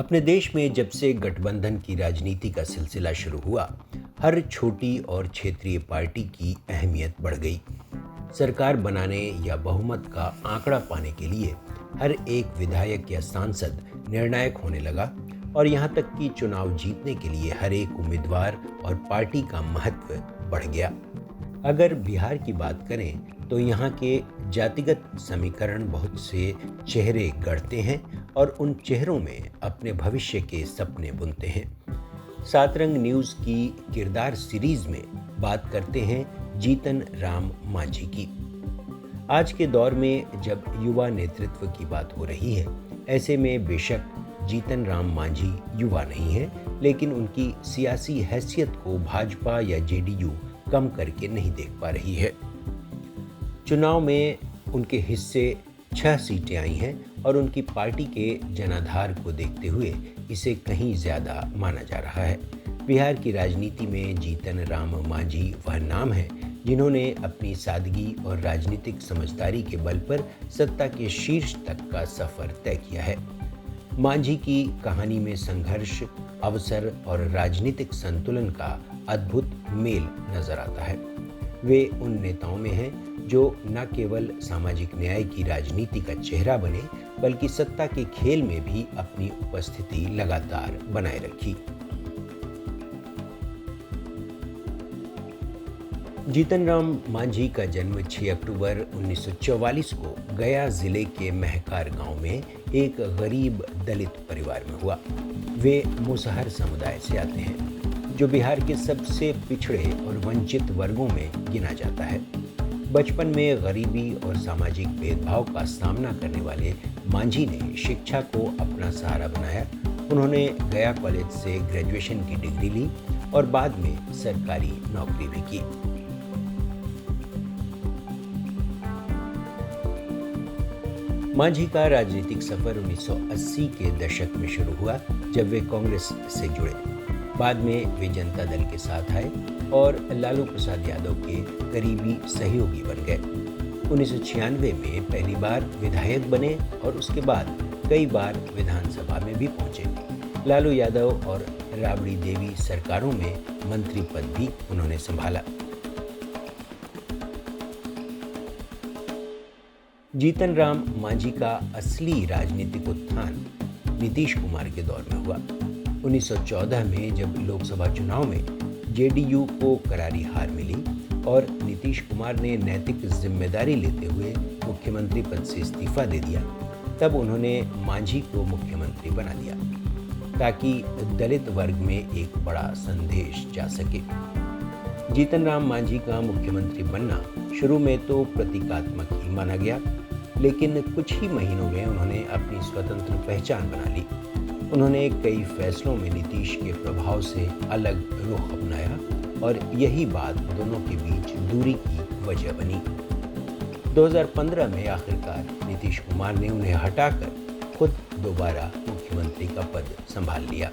अपने देश में जब से गठबंधन की राजनीति का सिलसिला शुरू हुआ, हर छोटी और क्षेत्रीय पार्टी की अहमियत बढ़ गई। सरकार बनाने या बहुमत का आंकड़ा पाने के लिए हर एक विधायक या सांसद निर्णायक होने लगा और यहाँ तक कि चुनाव जीतने के लिए हर एक उम्मीदवार और पार्टी का महत्व बढ़ गया। अगर बिहार की बात करें तो यहाँ के जातिगत समीकरण बहुत से चेहरे गढ़ते हैं और उन चेहरों में अपने भविष्य के सपने बुनते हैं। सातरंग न्यूज़ की किरदार सीरीज में बात करते हैं जीतन राम मांझी की। आज के दौर में जब युवा नेतृत्व की बात हो रही है, ऐसे में बेशक जीतन राम मांझी युवा नहीं है, लेकिन उनकी सियासी हैसियत को भाजपा या जेडीयू कम करके नहीं देख पा रही है। चुनाव में उनके हिस्से 6 सीटें आई हैं और उनकी पार्टी के जनाधार को देखते हुए इसे कहीं ज़्यादा माना जा रहा है। बिहार की राजनीति में जीतन राम मांझी वह नाम है जिन्होंने अपनी सादगी और राजनीतिक समझदारी के बल पर सत्ता के शीर्ष तक का सफ़र तय किया है। मांझी की कहानी में संघर्ष, अवसर और राजनीतिक संतुलन का अद्भुत मेल नजर आता है। वे उन नेताओं में हैं जो न केवल सामाजिक न्याय की राजनीति का चेहरा बने, बल्कि सत्ता के खेल में भी अपनी उपस्थिति लगातार बनाए रखी। जीतन राम मांझी का जन्म 6 अक्टूबर 1944 को गया जिले के महकार गांव में एक गरीब दलित परिवार में हुआ। वे मुसहर समुदाय से आते हैं, जो बिहार के सबसे पिछड़े और वंचित वर्गों में गिना जाता है। बचपन में गरीबी और सामाजिक भेदभाव का सामना करने वाले मांझी ने शिक्षा को अपना सहारा बनाया। उन्होंने गया कॉलेज से ग्रेजुएशन की डिग्री ली और बाद में सरकारी नौकरी भी की। मांझी का राजनीतिक सफर 1980 के दशक में शुरू हुआ, जब वे कांग्रेस से जुड़े। बाद में वे जनता दल के साथ आए और लालू प्रसाद यादव के करीबी सहयोगी बन गए। 1996 में पहली बार विधायक बने और उसके बाद कई बार विधानसभा में भी पहुंचे। लालू यादव और राबड़ी देवी सरकारों में मंत्री पद भी उन्होंने संभाला। जीतन राम मांझी का असली राजनीतिक उत्थान नीतीश कुमार के दौर में हुआ। 1914 में जब लोकसभा चुनाव में जेडीयू को करारी हार मिली और नीतीश कुमार ने नैतिक जिम्मेदारी लेते हुए मुख्यमंत्री पद से इस्तीफा दे दिया, तब उन्होंने मांझी को मुख्यमंत्री बना दिया ताकि दलित वर्ग में एक बड़ा संदेश जा सके। जीतन राम मांझी का मुख्यमंत्री बनना शुरू में तो प्रतीकात्मक ही माना गया, लेकिन कुछ ही महीनों में उन्होंने अपनी स्वतंत्र पहचान बना ली। उन्होंने कई फैसलों में नीतीश के प्रभाव से अलग रुख अपनाया और यही बात दोनों के बीच दूरी की वजह बनी। 2015 में आखिरकार नीतीश कुमार ने उन्हें हटाकर खुद दोबारा मुख्यमंत्री का पद संभाल लिया।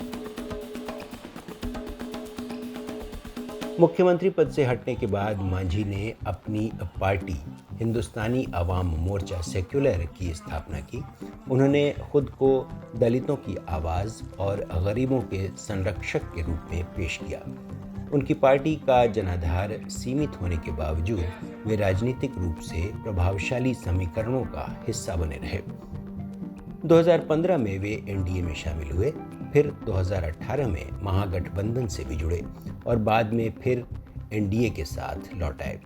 मुख्यमंत्री पद से हटने के बाद मांझी ने अपनी पार्टी हिंदुस्तानी अवाम मोर्चा सेक्युलर की स्थापना की। उन्होंने खुद को दलितों की आवाज़ और गरीबों के संरक्षक के रूप में पेश किया। उनकी पार्टी का जनाधार सीमित होने के बावजूद वे राजनीतिक रूप से प्रभावशाली समीकरणों का हिस्सा बने रहे। 2015 में वे एनडीए में शामिल हुए, फिर 2018 में महागठबंधन से भी जुड़े और बाद में फिर एनडीए के साथ लौट आए।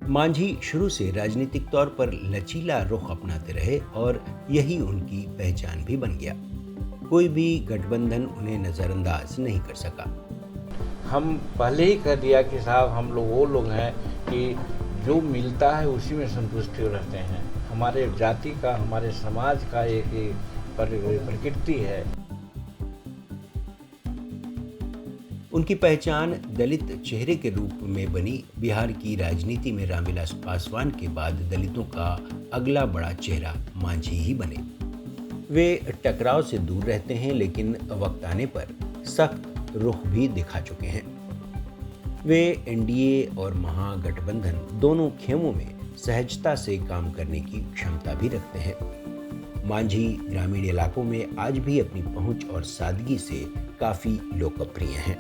मांझी शुरू से राजनीतिक तौर पर लचीला रुख अपनाते रहे और यही उनकी पहचान भी बन गया। कोई भी गठबंधन उन्हें नज़रअंदाज नहीं कर सका। हम पहले ही कह दिया कि साहब हम लोग वो लोग हैं कि जो मिलता है उसी में संतुष्ट रहते हैं। हमारे जाति का, हमारे समाज का एक प्रकृति है। उनकी पहचान दलित चेहरे के रूप में बनी। बिहार की राजनीति में रामविलास पासवान के बाद दलितों का अगला बड़ा चेहरा मांझी ही बने। वे टकराव से दूर रहते हैं, लेकिन वक्त आने पर सख्त रुख भी दिखा चुके हैं। वे एनडीए और महागठबंधन दोनों खेमों में सहजता से काम करने की क्षमता भी रखते हैं। मांझी ग्रामीण इलाकों में आज भी अपनी पहुंच और सादगी से काफी लोकप्रिय हैं।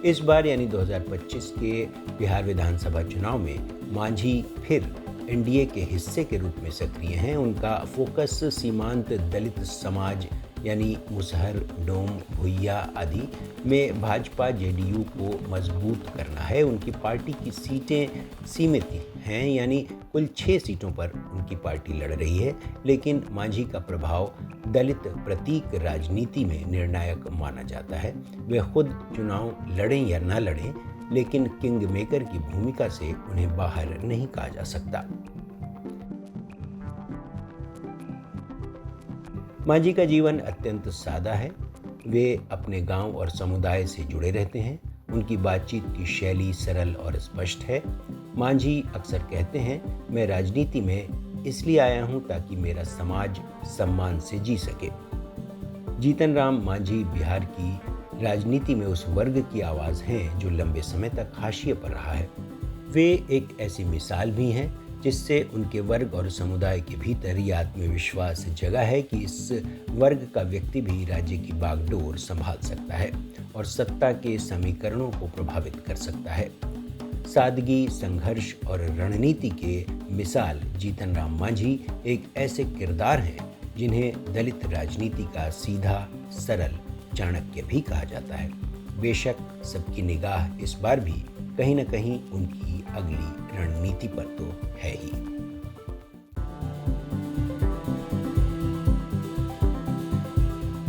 इस बार यानी 2025 के बिहार विधानसभा चुनाव में मांझी फिर एनडीए के हिस्से के रूप में सक्रिय हैं। उनका फोकस सीमांत दलित समाज यानी मुसहर, डोम, भुइया आदि में भाजपा जेडीयू को मजबूत करना है। उनकी पार्टी की सीटें सीमित हैं, यानी कुल 6 सीटों पर उनकी पार्टी लड़ रही है, लेकिन मांझी का प्रभाव दलित प्रतीक राजनीति में निर्णायक माना जाता है। वे खुद चुनाव लड़ें या न लड़ें, लेकिन किंग मेकर की भूमिका से उन्हें बाहर नहीं कहा जा सकता। मांझी का जीवन अत्यंत सादा है। वे अपने गांव और समुदाय से जुड़े रहते हैं। उनकी बातचीत की शैली सरल और स्पष्ट है। मांझी अक्सर कहते हैं, मैं राजनीति में इसलिए आया हूं ताकि मेरा समाज सम्मान से जी सके। जीतन राम मांझी बिहार की राजनीति में उस वर्ग की आवाज़ हैं जो लंबे समय तक हाशिए पर रहा है। वे एक ऐसी मिसाल भी हैं जिससे उनके वर्ग और समुदाय के भीतर ये आत्मविश्वास जगा है कि इस वर्ग का व्यक्ति भी राज्य की बागडोर संभाल सकता है और सत्ता के समीकरणों को प्रभावित कर सकता है। सादगी, संघर्ष और रणनीति के मिसाल जीतन राम मांझी एक ऐसे किरदार हैं जिन्हें दलित राजनीति का सीधा, सरल चाणक्य भी कहा जाता है। बेशक सबकी निगाह इस बार भी कहीं न कहीं उनकी अगली रणनीति पर तो है ही।